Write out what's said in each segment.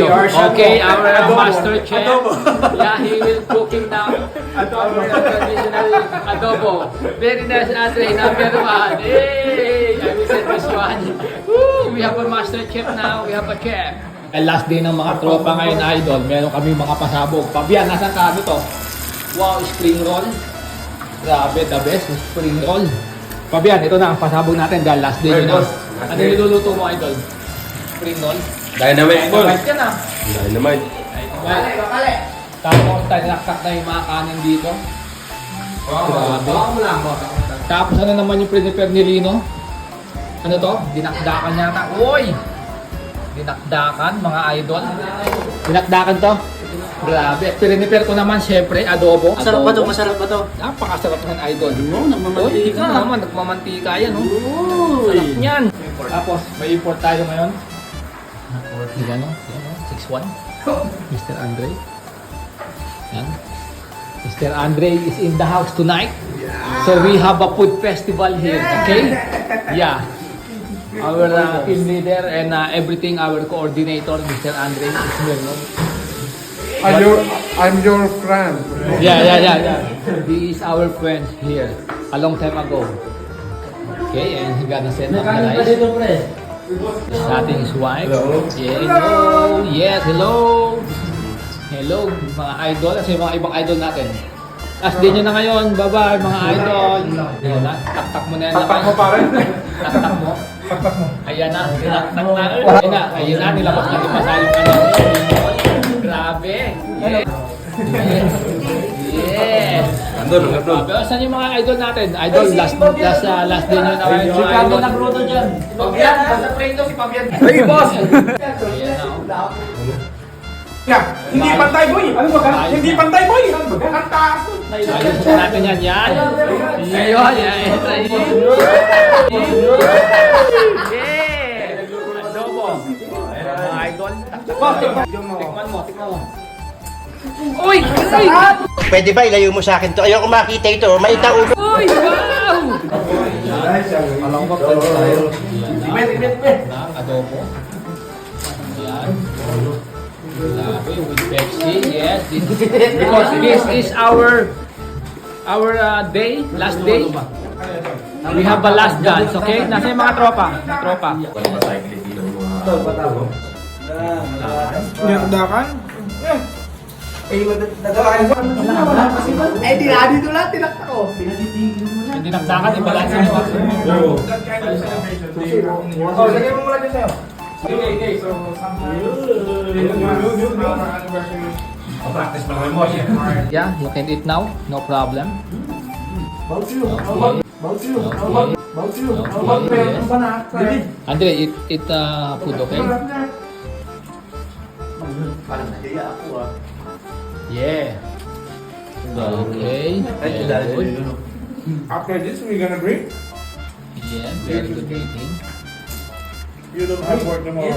Okay, our master chef. Yeah, he will cooking now. Our traditional adobo. Very nice, Andre. Number one. Hey, I will say this one. Woo, we have a master chef now. We have a chef. Last day ng mga tropa ngayon, idol. Meron kami mga pasabog. Pabian, nasa ka to? Wow, spring roll. Grabe, the best. Spring roll. Pabian, ito na ang pasabog natin dahil last day yun na. Ano niluluto mo, idol? Spring roll? Dynamite po. Dynamite ka na. Dynamite. Bakale. Tapos tayo nakak na yung mga kanin dito. Grabe. Tapos ano naman yung prepare ni Lino? Ano to? Dinakdakan yata. Uy! Dinakdakan, mga idol. Dinakdakan to. Grabe. Prepare ko naman syempre, adobo. Masarap ba to? Masarap ba to? Napakasarap ng idol. Oo, nagmamantika. Uy, naman, nagmamantika yan. Oh. Sarap yan. Tapos, may import tayo ngayon. Yan o, 6'1". Mr. Andre. Yan. Mr. Andre is in the house tonight. So we have a food festival here, okay? Yeah. Our team leader and everything, our coordinator, Mr. Andre is here, no? I'm your friend. Yeah. He is our friend here a long time ago. Okay, and he gonna set up the rice. Starting his wife. Hello. Yeah, hello. Yes, hello. Hello, mga idol. Kasi mga ibang idol natin. Last day nyo na ngayon. Bye-bye, mga idol. Ayan na. Tak-tak mo na yan. Tatak mo pa rin. Tak-tak mo. Tatak mo. Ayan na. Tak-tak na. Ayan na. Ayan na. Nilabas na yung masayong ka na. Grabe. Yes. Yes. Andun. Pero saan yung mga idol natin? Idol, last day nyo na ngayon. Si Carlo nagluto dyan. Pabian, basta pray daw si Pabian. Hey, boss! Ayan na. Hindi pantay boy. Ano ba ka? Hindi pantay boy. Ang taas. Ayos na natin yan. Yan. Yun. Yeah. Adobo. Mga idol. Tikman mo. Uy! Pwede ba ilayo mo sa akin to? Ayoko makita ito. Maita ulo. Uy! Wow! Alam ko pa tayo. Adobo. Ayan. Grabe, with Pepsi. Yes. Because this is our day, last day. We have a last dance, okay? Nasa yung mga tropa? Niyakdakan? Eh, di na dito lang, tinakta ko. Hindi naksakan, ibalansin nyo. Lagyan mo mula dyan sa'yo. Okay, so practice pa naman mo. Yeah, you can eat now, no problem. Andre, eat food, okay? Parang nagaya ako ah. Yeah. Okay. Very good. After this, we're gonna drink. Yeah, very good eating. You don't have work tomorrow.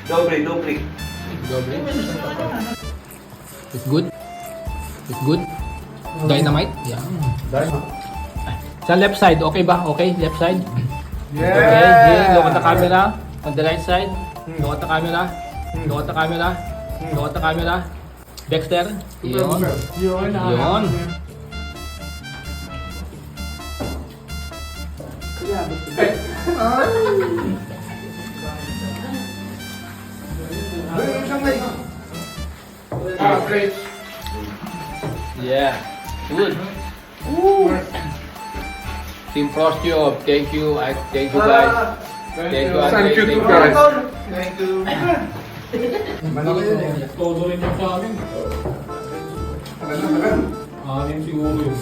Dobre. Dobre. It's good. It's good. Dynamite. Yeah. Sa left side, okay ba? Okay, left side. Okay, here, look at the camera. On the right side. Look at the camera. Look at the camera. Look at the camera. Dexter. Yun. Yun. Yeah. Good. Team Frostjob, thank you. Thank you guys. Thank you, Andre. Thank you, Thank guys. Thank you. Malaki yun eh. Todo rin yung sa amin. Anim siguro yun.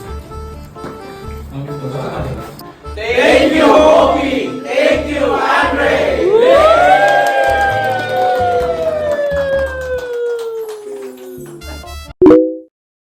Anim to sa akin. Thank you!